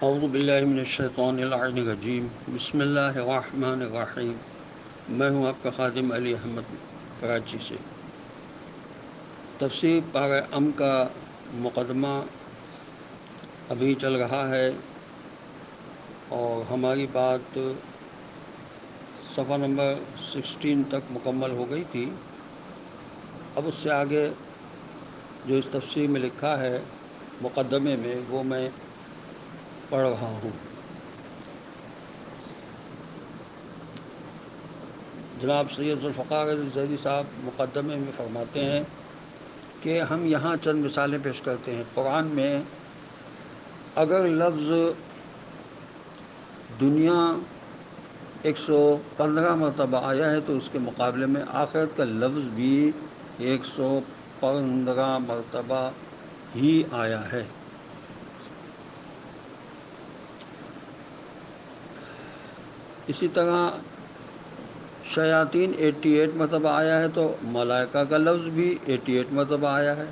اعوذ باللہ من الشیطان اللعین الرجیم بسم اللہ الرحمن الرحیم۔ میں ہوں آپ کا خادم علی احمد کراچی سے۔ تفسیر پارہ کا مقدمہ ابھی چل رہا ہے اور ہماری بات صفحہ نمبر 16 تک مکمل ہو گئی تھی۔ اب اس سے آگے جو اس تفسیر میں لکھا ہے مقدمے میں وہ میں پڑھ رہا ہوں۔ جناب سید ذوالفقار علی زیدی صاحب مقدمے میں فرماتے ہیں کہ ہم یہاں چند مثالیں پیش کرتے ہیں۔ قرآن میں اگر لفظ دنیا 115 مرتبہ آیا ہے تو اس کے مقابلے میں آخرت کا لفظ بھی 115 مرتبہ ہی آیا ہے۔ اسی طرح شیاطین 88 مرتبہ آیا ہے تو ملائکہ کا لفظ بھی 88 مرتبہ آیا ہے۔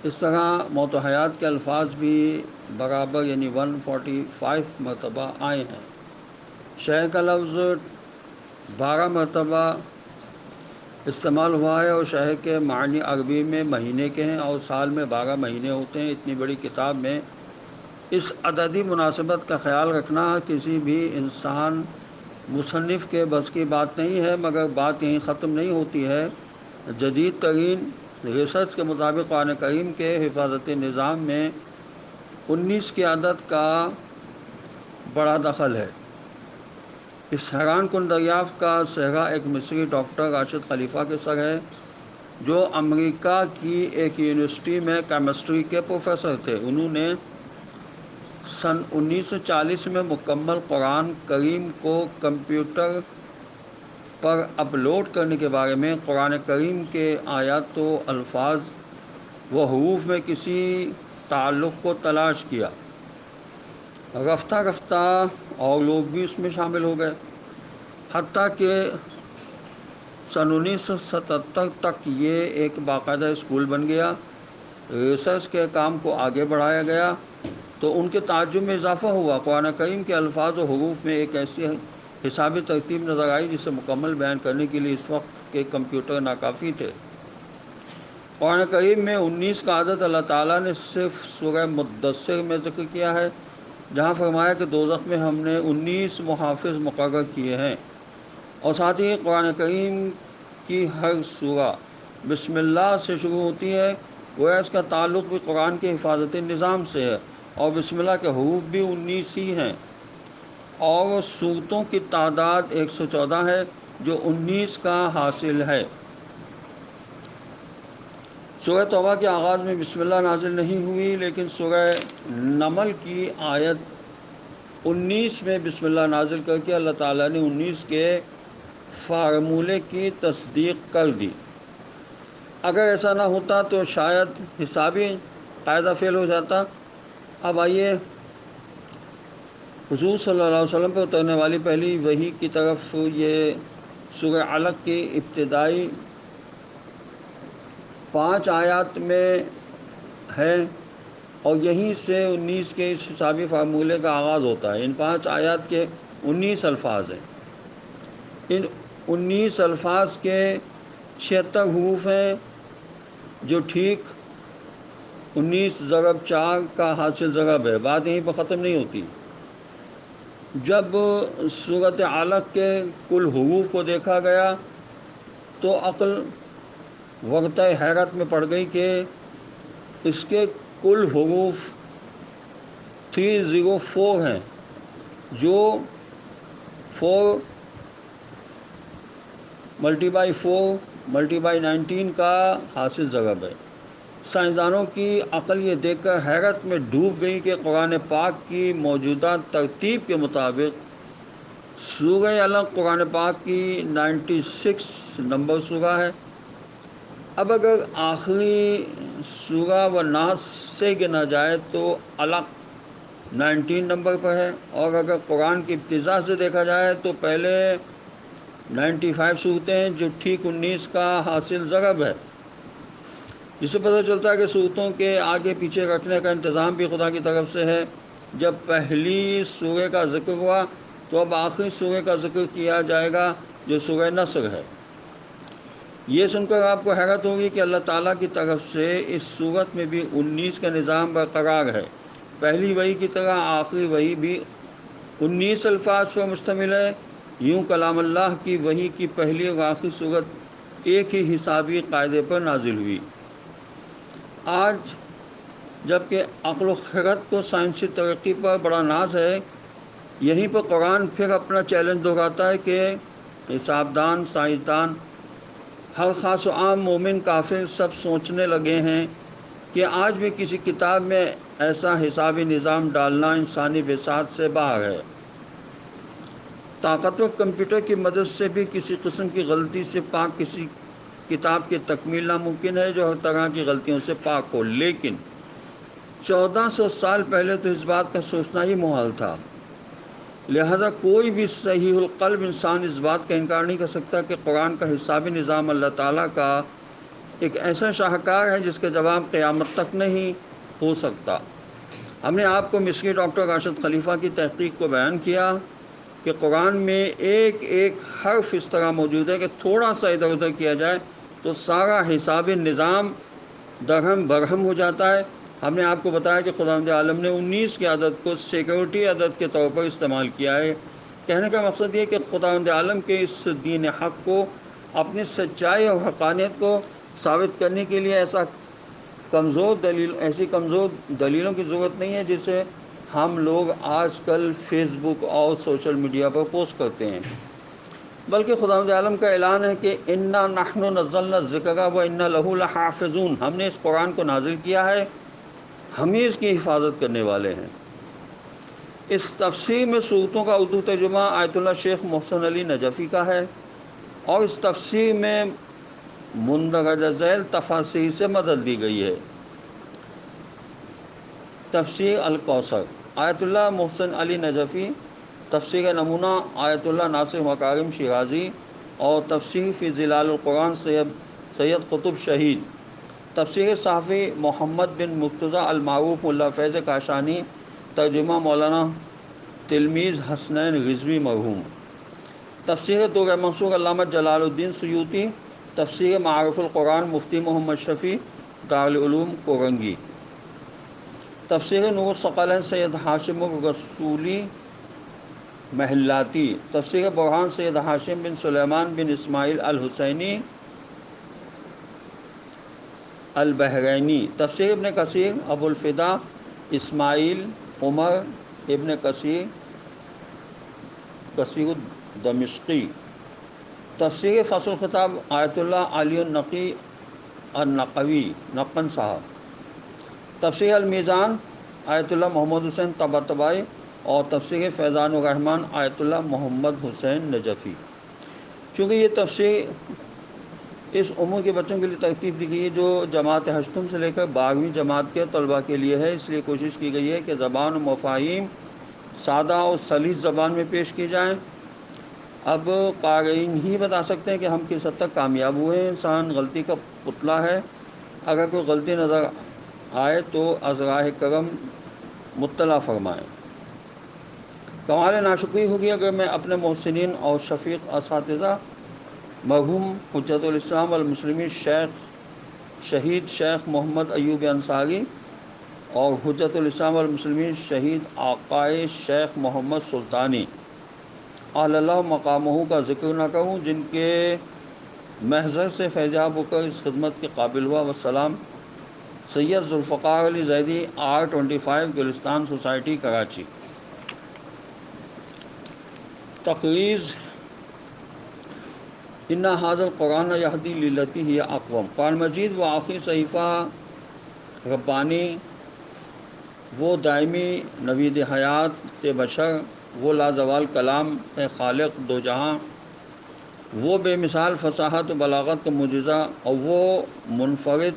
اس طرح موت و حیات کے الفاظ بھی برابر یعنی 145 مرتبہ آئے ہیں۔ شہر کا لفظ 12 مرتبہ استعمال ہوا ہے اور شہر کے معنی عربی میں مہینے کے ہیں اور سال میں 12 مہینے ہوتے ہیں۔ اتنی بڑی کتاب میں اس عددی مناسبت کا خیال رکھنا کسی بھی انسان مصنف کے بس کی بات نہیں ہے، مگر بات یہیں ختم نہیں ہوتی ہے۔ جدید ترین ریسرچ کے مطابق قرآن کریم کے حفاظت نظام میں 19 کی عدد کا بڑا دخل ہے۔ اس حیران کن دریافت کا صحرا ایک مصری ڈاکٹر راشد خلیفہ کے سر ہے، جو امریکہ کی ایک یونیورسٹی میں کیمسٹری کے پروفیسر تھے۔ انہوں نے سن 1940 میں مکمل قرآن کریم کو کمپیوٹر پر اپلوڈ کرنے کے بارے میں قرآن کریم کے آیات و الفاظ و حروف میں کسی تعلق کو تلاش کیا۔ رفتہ رفتہ اور لوگ بھی اس میں شامل ہو گئے، حتیٰ کہ سن 1977 تک یہ ایک باقاعدہ اسکول بن گیا۔ ریسرچ کے کام کو آگے بڑھایا گیا تو ان کے تعجب میں اضافہ ہوا۔ قرآن کریم کے الفاظ و حروف میں ایک ایسی حسابی ترتیب نظر آئی جسے مکمل بیان کرنے کے لیے اس وقت کے کمپیوٹر ناکافی تھے۔ قرآن کریم میں 19 کا عدد اللہ تعالیٰ نے صرف سورہ مدثر میں ذکر کیا ہے، جہاں فرمایا کہ دوزخ میں ہم نے 19 محافظ مقرر کیے ہیں، اور ساتھ ہی قرآن کریم کی ہر سورہ بسم اللہ سے شروع ہوتی ہے، گویا اس کا تعلق بھی قرآن کے حفاظت نظام سے ہے، اور بسم اللہ کے حروف بھی 19 ہی ہیں، اور سورتوں کی تعداد 114 ہے جو 19 کا حاصل ہے۔ سورہ توبہ کے آغاز میں بسم اللہ نازل نہیں ہوئی، لیکن سورہ نمل کی آیت 19 میں بسم اللہ نازل کر کے اللہ تعالیٰ نے 19 کے فارمولے کی تصدیق کر دی۔ اگر ایسا نہ ہوتا تو شاید حسابی قاعدہ فیل ہو جاتا۔ اب آئیے حضور صلی اللہ علیہ وسلم پر اترنے والی پہلی وحی کی طرف۔ یہ سورہ علق کی ابتدائی 5 آیات میں ہے اور یہیں سے 19 کے اس حسابی فارمولے کا آغاز ہوتا ہے۔ ان 5 آیات کے 19 الفاظ ہیں۔ ان 19 الفاظ کے 76 حروف ہیں جو ٹھیک 19 ضرب 4 کا حاصل ضرب ہے۔ بات یہیں پر ختم نہیں ہوتی۔ جب سورۃ علق کے کل حروف کو دیکھا گیا تو عقل ورطہ حیرت میں پڑ گئی کہ اس کے کل حروف 304 ہیں، جو 4 × 4 × 19 کا حاصل ضرب ہے۔ سائنسدانوں کی عقل یہ دیکھ کر حیرت میں ڈوب گئی کہ قرآن پاک کی موجودہ ترتیب کے مطابق سورہ علق قرآن پاک کی 96 نمبر سورہ ہے۔ اب اگر آخری سورہ و ناس سے گنا جائے تو علق 19 نمبر پر ہے، اور اگر قرآن کی ابتداء سے دیکھا جائے تو پہلے 95 صورتیں ہیں جو ٹھیک 19 کا حاصل ضرب ہے۔ جس سے پتہ چلتا ہے کہ صورتوں کے آگے پیچھے رکھنے کا انتظام بھی خدا کی طرف سے ہے۔ جب پہلی سورہ کا ذکر ہوا تو اب آخری سورہ کا ذکر کیا جائے گا جو سورہ نصر ہے۔ یہ سن کر آپ کو حیرت ہوگی کہ اللہ تعالیٰ کی طرف سے اس صورت میں بھی 19 کا نظام برقرار ہے۔ پہلی وحی کی طرح آخری وحی بھی 19 الفاظ پر مشتمل ہے۔ یوں کلام اللہ کی وحی کی پہلی اور آخری صورت ایک ہی حسابی قاعدے پر نازل ہوئی۔ آج جب کہ عقل و خرد کو سائنسی ترقی پر بڑا ناز ہے، یہیں پر قرآن پھر اپنا چیلنج دہراتا ہے کہ حسابدان، سائنسدان، ہر خاص و عام مومن کافر سب سوچنے لگے ہیں کہ آج بھی کسی کتاب میں ایسا حسابی نظام ڈالنا انسانی وسعت سے باہر ہے۔ طاقتور کمپیوٹر کی مدد سے بھی کسی قسم کی غلطی سے پاک کسی کتاب کی تکمیل ناممکن ہے جو ہر طرح کی غلطیوں سے پاک ہو، لیکن 1400 سال پہلے تو اس بات کا سوچنا ہی محال تھا۔ لہذا کوئی بھی صحیح القلب انسان اس بات کا انکار نہیں کر سکتا کہ قرآن کا حسابی نظام اللہ تعالیٰ کا ایک ایسا شاہکار ہے جس کا جواب قیامت تک نہیں ہو سکتا۔ ہم نے آپ کو مصری ڈاکٹر راشد خلیفہ کی تحقیق کو بیان کیا کہ قرآن میں ایک ایک حرف اس طرح موجود ہے کہ تھوڑا سا ادھر ادھر کیا جائے تو سارا حسابی نظام درہم برہم ہو جاتا ہے۔ ہم نے آپ کو بتایا کہ خداوند عالم نے 19 کے عدد کو سیکیورٹی عدد کے طور پر استعمال کیا ہے۔ کہنے کا مقصد یہ کہ خداوند عالم کے اس دین حق کو، اپنی سچائی اور حقانیت کو ثابت کرنے کے لیے ایسی کمزور دلیلوں کی ضرورت نہیں ہے جسے ہم لوگ آج کل فیس بک اور سوشل میڈیا پر پوسٹ کرتے ہیں، بلکہ خداوند عالم کا اعلان ہے کہ انا نحن نزلنا الذکر و انا لہ لحافظون، ہم نے اس قرآن کو نازل کیا ہے، ہم ہی اس کی حفاظت کرنے والے ہیں۔ اس تفسیر میں صورتوں کا اردو ترجمہ آیت اللہ شیخ محسن علی نجفی کا ہے، اور اس تفسیر میں مندرجہ ذیل تفاسیر سے مدد دی گئی ہے۔ تفسیر الکوثر آیت اللہ محسن علی نجفی، تفسیر نمونہ آیت اللہ ناصر مکارم شیرازی، اور تفسیر فی ظلال القرآن سید قطب شہید، تفسیر صحافی محمد بن مرتضیٰ المعروف ملا فیض کاشانی، ترجمہ مولانا تلمیذ حسنین رضوی مرحوم، تفسیر دور منصور علامہ جلال الدین سیوطی، تفسیر معارف القرآن مفتی محمد شفیع دارالعلوم کورنگی، تفسیر نور الثقلین سید ہاشم الرسولی محلاتی، تفسیر برہان سید ہاشم بن سلیمان بن اسماعیل الحسینی البحرینی، تفسیر ابن کثیر ابو الفدا اسماعیل عمر ابن کثیر الدمشقی، تفسیر فصل الخطاب آیت اللہ علی النقی النقوی نقن صاحب، تفسیر المیزان آیت اللہ محمد حسین طباطبائی، اور تفسیر فیضان الرحمن آیت اللہ محمد حسین نجفی۔ چونکہ یہ تفسیر اس عمر کے بچوں کے لیے ترتیب دی گئی ہے جو جماعت ہشتم سے لے کر 12ویں جماعت کے طلباء کے لیے ہے، اس لیے کوشش کی گئی ہے کہ زبان و مفاہیم سادہ اور سلیس زبان میں پیش کی جائیں۔ اب قارئین ہی بتا سکتے ہیں کہ ہم کس حد تک کامیاب ہوئے ہیں۔ انسان غلطی کا پتلا ہے، اگر کوئی غلطی نظر آئے تو از راہ کرم مطلع فرمائیں۔ کمال ناشکری ہوگی اگر میں اپنے محسنین اور شفیق اساتذہ مرحوم حجت الاسلام والمسلمین شہید شیخ محمد ایوب انصاری اور حجت الاسلام والمسلمین شہید آقائے شیخ محمد سلطانی اعلی اللہ مقامہ کا ذکر نہ کروں، جن کے محضر سے فیضیاب ہو کر اس خدمت کے قابل ہوا۔ والسلام، سید ذوالفقار علی زیدی R25 گلستان سوسائٹی کراچی۔ تقریض ان ھذا القرآن یہدی للتی ہی اقوم، قرآن مجید وہ آخری صحیفہ ربانی، وہ دائمی نوید حیات بشر، وہ لازوال کلام خالق دو جہاں، وہ بے مثال فصاحت و بلاغت کا معجزہ، اور وہ منفرد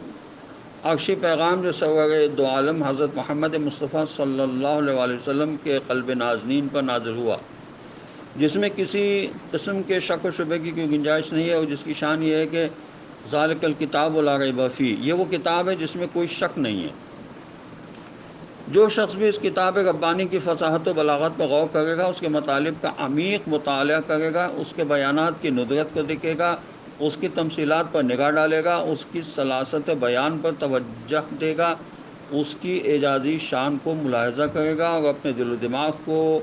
عرشی پیغام جو سرور دو عالم حضرت محمد مصطفیٰ صلی اللہ علیہ وسلم کے قلب نازنین پر نازل ہوا، جس میں کسی قسم کے شک و شبہ کی کوئی گنجائش نہیں ہے، اور جس کی شان یہ ہے کہ ذالک الکتاب لا ریب فیہ، یہ وہ کتاب ہے جس میں کوئی شک نہیں ہے۔ جو شخص بھی اس کتاب ربانی کی فصاحت و بلاغت پر غور کرے گا، اس کے مطالب کا عمیق مطالعہ کرے گا، اس کے بیانات کی ندرت کو دیکھے گا، اس کی تمثیلات پر نگاہ ڈالے گا، اس کی سلاست بیان پر توجہ دے گا، اس کی اعجازی شان کو ملاحظہ کرے گا، اور اپنے دل و دماغ کو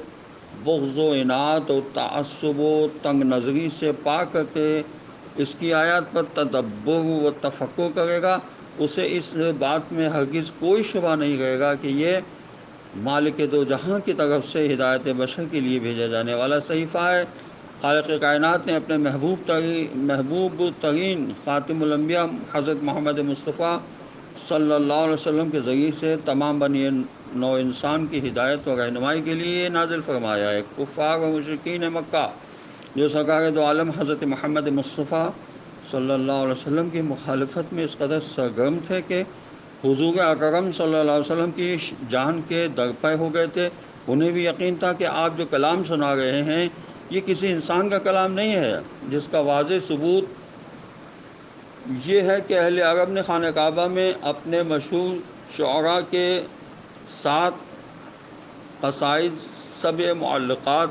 بغض و عناد و تعصب و تنگ نظری سے پاک کر کے اس کی آیات پر تدبر و تفکر کرے گا، اسے اس بات میں ہرگز کوئی شبہ نہیں رہے گا کہ یہ مالک دو جہاں کی طرف سے ہدایت بشر کے لیے بھیجا جانے والا صحیفہ ہے۔ خالق کائنات نے اپنے محبوب ترین خاتم الانبیاء حضرت محمد مصطفیٰ صلی اللہ علیہ وسلم کے ذریعے سے تمام بنی نو انسان کی ہدایت و رہنمائی کے لیے نازل فرمایا ہے۔ کفار و مشرکین مکہ جو سرکار دو عالم حضرت محمد مصطفیٰ صلی اللہ علیہ وسلم کی مخالفت میں اس قدر سرگرم تھے کہ حضور اکرم صلی اللہ علیہ وسلم کی جان کے درپے ہو گئے تھے، انہیں بھی یقین تھا کہ آپ جو کلام سنا رہے ہیں یہ کسی انسان کا کلام نہیں ہے، جس کا واضح ثبوت یہ ہے کہ اہل عرب نے خانہ کعبہ میں اپنے مشہور شعراء کے 7 قصائد 7 معلقات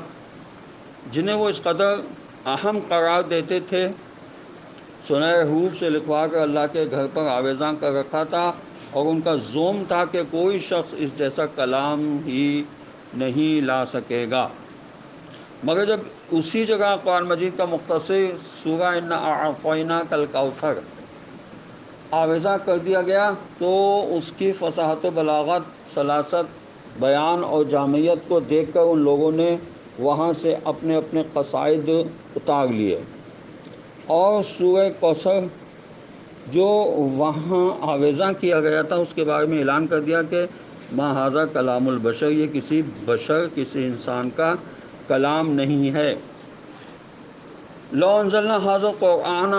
جنہیں وہ اس قدر اہم قرار دیتے تھے، سنہرے حروف سے لکھوا کر اللہ کے گھر پر آویزاں کر رکھا تھا، اور ان کا زوم تھا کہ کوئی شخص اس جیسا کلام ہی نہیں لا سکے گا۔ مگر جب اسی جگہ قرآن مجید کا مختصر سورہ انا اعطیناک الکوثر آویزاں کر دیا گیا تو اس کی فصاحت و بلاغت، سلاست بیان اور جامعیت کو دیکھ کر ان لوگوں نے وہاں سے اپنے اپنے قصائد اتار لیے، اور سورہ کوثر جو وہاں آویزاں کیا گیا تھا اس کے بارے میں اعلان کر دیا کہ ما ھذا کلام البشر، یہ کسی بشر، کسی انسان کا کلام نہیں ہے۔ لو انزلنا ھذا القرآن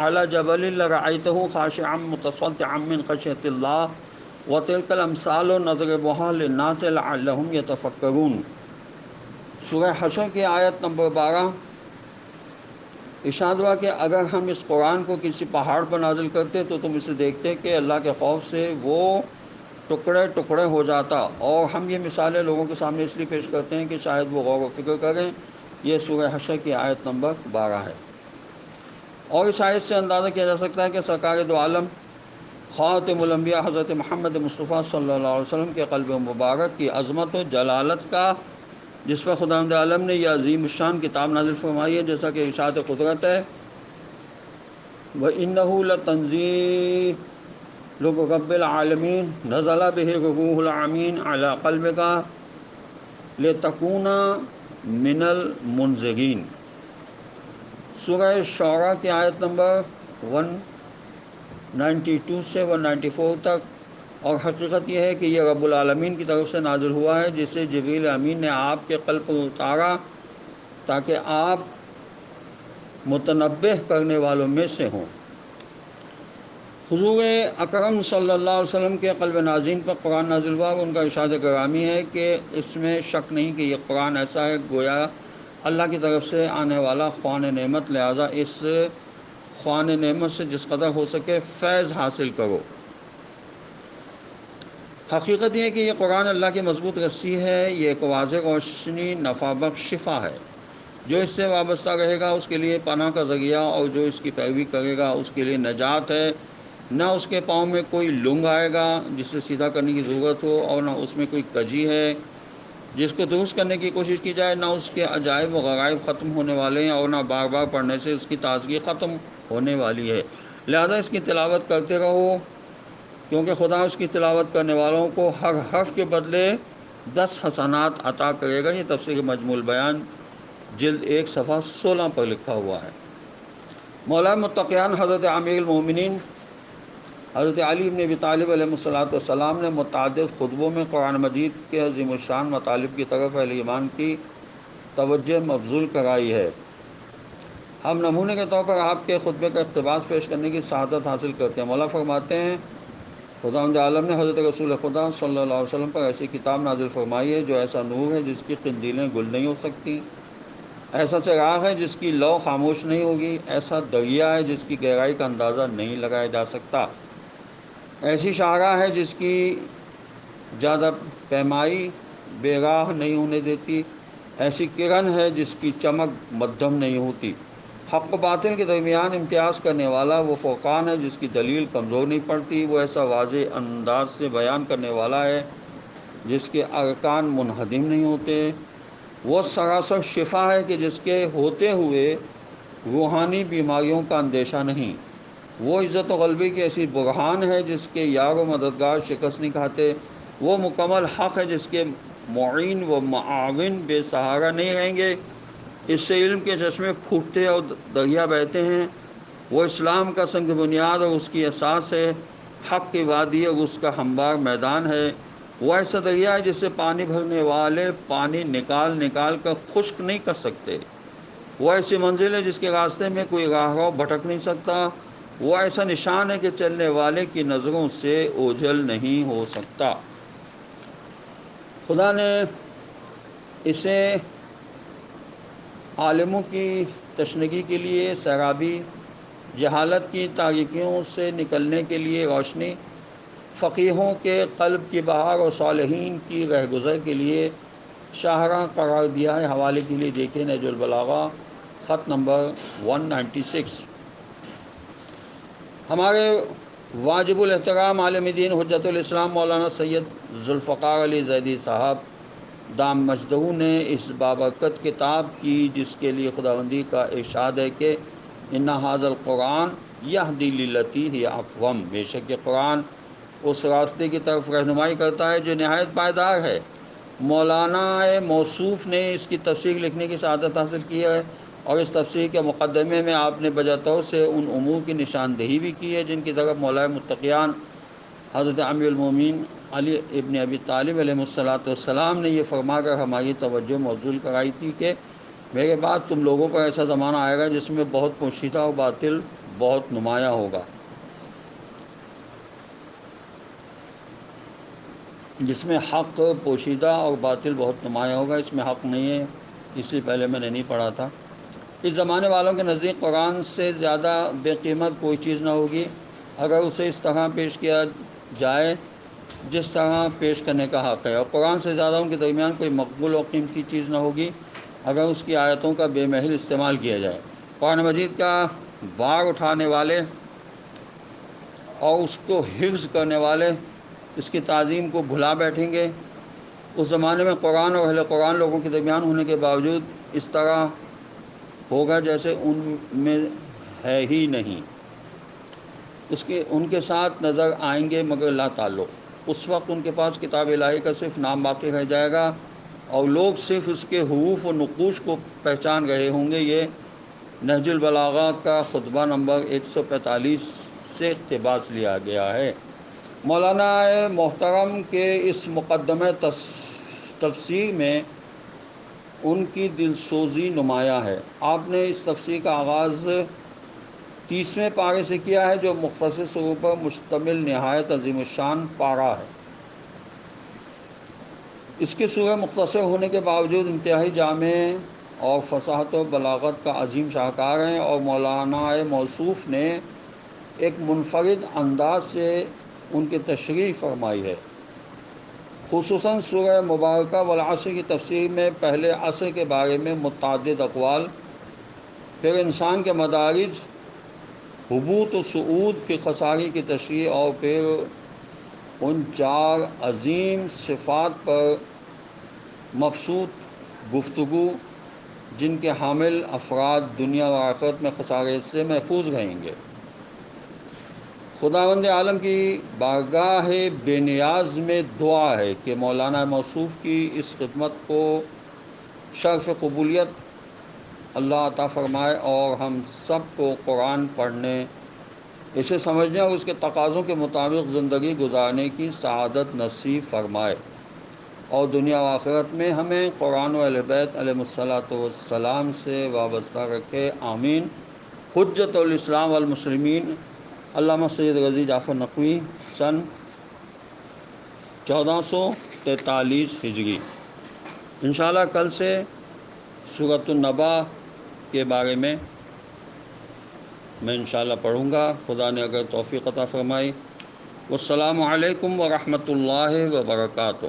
علی جبل لرأیتہ خاشعا متصدعا من خشیۃ اللہ وتلک الامثال نضربها للناس لعلہم یتفکرون۔ سورہ حشر کی آیت نمبر 12 ارشاد ہوا کہ اگر ہم اس قرآن کو کسی پہاڑ پر نازل کرتے تو تم اسے دیکھتے کہ اللہ کے خوف سے وہ ٹکڑے ٹکڑے ہو جاتا، اور ہم یہ مثالیں لوگوں کے سامنے اس لیے پیش کرتے ہیں کہ شاید وہ غور و فکر کریں۔ یہ سورہ حشر کی آیت نمبر 12 ہے، اور اس آیت سے اندازہ کیا جا سکتا ہے کہ سرکار دو عالم خاتم الانبیاء حضرت محمد مصطفیٰ صلی اللہ علیہ وسلم کے قلب مبارک کی عظمت و جلالت کا، جس پر خداوند عالم نے یہ عظیم الشان کتاب نازل فرمائی ہے، جیسا کہ ارشاد قدرت ہے وَإِنَّهُ لَتَنزِيلُ رَبِّ الْعَالَمِينَ نَزَلَ بِهِ الرُّوحُ الْأَمِينُ عَلَى قَلْبِكَ لِتَكُونَ مِنَ الْمُنذِرِينَ۔ سورہ شعراء کی آیت نمبر 192 سے 194 تک۔ اور حقیقت یہ ہے کہ یہ رب العالمین کی طرف سے نازل ہوا ہے، جسے جبریل امین نے آپ کے قلب پر اتارا تاکہ آپ متنبہ کرنے والوں میں سے ہوں۔ حضور اکرم صلی اللہ علیہ وسلم کے قلب نازین پر قرآن نازل ہوا، اور ان کا ارشاد گرامی ہے کہ اس میں شک نہیں کہ یہ قرآن ایسا ہے گویا اللہ کی طرف سے آنے والا خوان نعمت، لہذا اس خوان نعمت سے جس قدر ہو سکے فیض حاصل کرو۔ حقیقت یہ ہے کہ یہ قرآن اللہ کی مضبوط رسی ہے، یہ ایک واضح روشنی، نفع بخش شفا ہے۔ جو اس سے وابستہ رہے گا اس کے لیے پناہ کا ذریعہ، اور جو اس کی پیروی کرے گا اس کے لیے نجات ہے۔ نہ اس کے پاؤں میں کوئی لنگ آئے گا جسے سیدھا کرنے کی ضرورت ہو، اور نہ اس میں کوئی کجی ہے جس کو درست کرنے کی کوشش کی جائے، نہ اس کے عجائب و غرائب ختم ہونے والے ہیں، اور نہ بار بار پڑھنے سے اس کی تازگی ختم ہونے والی ہے۔ لہذا اس کی تلاوت کرتے رہو، کیونکہ خدا اس کی تلاوت کرنے والوں کو ہر حرف کے بدلے 10 حسنات عطا کرے گا۔ یہ تفسیر مجموع البیان جلد 1 صفحہ 16 پر لکھا ہوا ہے۔ مولا متقیان حضرت امیر المومنین حضرت علی بن ابی طالب علیہ السلام نے متعدد خطبوں میں قرآن مجید کے عظیم الشان مطالب کی طرف اہل ایمان کی توجہ مبذول کرائی ہے۔ ہم نمونے کے طور پر آپ کے خطبے کا اقتباس پیش کرنے کی سعادت حاصل کرتے ہیں۔ مولا فرماتے ہیں خداوند عالم نے حضرت رسول خدا صلی اللہ علیہ وسلم پر ایسی کتاب نازل فرمائی ہے جو ایسا نور ہے جس کی قندیلیں گل نہیں ہو سکتی، ایسا چراغ ہے جس کی لو خاموش نہیں ہوگی، ایسا دریا ہے جس کی گہرائی کا اندازہ نہیں لگایا جا سکتا، ایسی شاہراہ ہے جس کی زیادہ پیمائی بے راہ نہیں ہونے دیتی، ایسی کرن ہے جس کی چمک مدھم نہیں ہوتی۔ حق و باطل کے درمیان امتیاز کرنے والا وہ فرقان ہے جس کی دلیل کمزور نہیں پڑتی، وہ ایسا واضح انداز سے بیان کرنے والا ہے جس کے ارکان منہدم نہیں ہوتے، وہ سراسر شفا ہے کہ جس کے ہوتے ہوئے روحانی بیماریوں کا اندیشہ نہیں، وہ عزت و غلبی کی ایسی برہان ہے جس کے یار و مددگار شکست نہیں کھاتے، وہ مکمل حق ہے جس کے معین و معاون بے سہارا نہیں رہیں گے، اس سے علم کے چشمے پھوٹتے اور دریا بہتے ہیں، وہ اسلام کا سنگ بنیاد اور اس کی اساس ہے، حق کی وادی اور اس کا ہموار میدان ہے، وہ ایسا دریا ہے جس سے پانی بھرنے والے پانی نکال نکال کر خشک نہیں کر سکتے، وہ ایسی منزل ہے جس کے راستے میں کوئی راہرو بھٹک نہیں سکتا، وہ ایسا نشان ہے کہ چلنے والے کی نظروں سے اوجھل نہیں ہو سکتا۔ خدا نے اسے عالموں کی تشنگی کے لیے، سیرابی، جہالت کی تاریکیوں سے نکلنے کے لیے روشنی، فقیہوں کے قلب کی بہار اور صالحین کی رہگزر کے لیے شاہراہ قرار دیا ہے۔ حوالے کے لیے دیکھیں نہج البلاغہ خط نمبر 196۔ ہمارے واجب الاحترام عالم دین حجت الاسلام مولانا سید ذوالفقار علی زیدی صاحب دام مجدہ نے اس بابرکت کتاب کی، جس کے لیے خداوندی کا ارشاد ہے کہ ان ھذا القرآن یہدی للتی ہی اقوم، بے شک یہ قرآن اس راستے کی طرف رہنمائی کرتا ہے جو نہایت پائیدار ہے۔ مولانا موصوف نے اس کی تفسیر لکھنے کی سعادت حاصل کی ہے، اور اس تفسیر کے مقدمے میں آپ نے بجا طور سے ان امور کی نشاندہی بھی کی ہے جن کی طرف مولا متقیان حضرت امیر المومنین علی ابن ابی طالب علیہ السلام نے یہ فرما کر ہماری توجہ موصول کرائی تھی کہ میرے بعد تم لوگوں کا ایسا زمانہ آئے گا جس میں بہت پوشیدہ اور باطل بہت نمایاں ہوگا، جس میں حق پوشیدہ اور باطل بہت نمایاں ہوگا، اس میں حق نہیں ہے، اس سے پہلے میں نے نہیں پڑھا تھا۔ اس زمانے والوں کے نزدیک قرآن سے زیادہ بے قیمت کوئی چیز نہ ہوگی، اگر اسے اس طرح پیش کیا جائے جس طرح پیش کرنے کا حق ہے، اور قرآن سے زیادہ ان کے درمیان کوئی مقبول و قیمتی چیز نہ ہوگی اگر اس کی آیتوں کا بے محل استعمال کیا جائے۔ قرآن مجید کا بار اٹھانے والے اور اس کو حفظ کرنے والے اس کی تعظیم کو بھلا بیٹھیں گے۔ اس زمانے میں قرآن اور اہل قرآن لوگوں کے درمیان ہونے کے باوجود اس طرح ہوگا جیسے ان میں ہے ہی نہیں، ان کے ساتھ نظر آئیں گے مگر لا تعلق۔ اس وقت ان کے پاس کتاب الہی کا صرف نام باقی رہ جائے گا اور لوگ صرف اس کے حروف و نقوش کو پہچان رہے ہوں گے۔ یہ نہج البلاغہ کا خطبہ نمبر 145 سے اقتباس لیا گیا ہے۔ مولانا محترم کے اس مقدمہ تفسیر میں ان کی دلسوزی نمایاں ہے۔ آپ نے اس تفسیر کا آغاز 30ویں پارے سے کیا ہے جو مختصر سوروں پر مشتمل نہایت عظیم الشان پارہ ہے۔ اس کی سورہ مختصر ہونے کے باوجود انتہائی جامع اور فصاحت و بلاغت کا عظیم شاہکار ہیں، اور مولانا موصوف نے ایک منفرد انداز سے ان کی تشریح فرمائی ہے۔ خصوصاً سورہ مبارکہ والعصر کی تفسیر میں پہلے عصر کے بارے میں متعدد اقوال، پھر انسان کے مدارج، حبوط و صعود کی خساری کی تشریح، اور پھر ان چار عظیم صفات پر مبسوط گفتگو جن کے حامل افراد دنیا و آخرت میں خسارے سے محفوظ رہیں گے۔ خداوند عالم کی بارگاہ بے نیاز میں دعا ہے کہ مولانا موصوف کی اس خدمت کو شرف قبولیت اللہ عطا فرمائے، اور ہم سب کو قرآن پڑھنے، اسے سمجھنے اور اس کے تقاضوں کے مطابق زندگی گزارنے کی سعادت نصیب فرمائے، اور دنیا و آخرت میں ہمیں قرآن و اہل بیت علیہ السلام سے وابستہ رکھے، آمین۔ حجت الاسلام والمسلمین علامہ سید رضی جعفر نقوی، سن 1443 ہجری۔ انشاءاللہ کل سے سورۃ النبا کے بارے میں انشاءاللہ پڑھوں گا، خدا نے اگر توفیق عطا فرمائی۔ والسلام علیکم ورحمۃ اللہ وبرکاتہ۔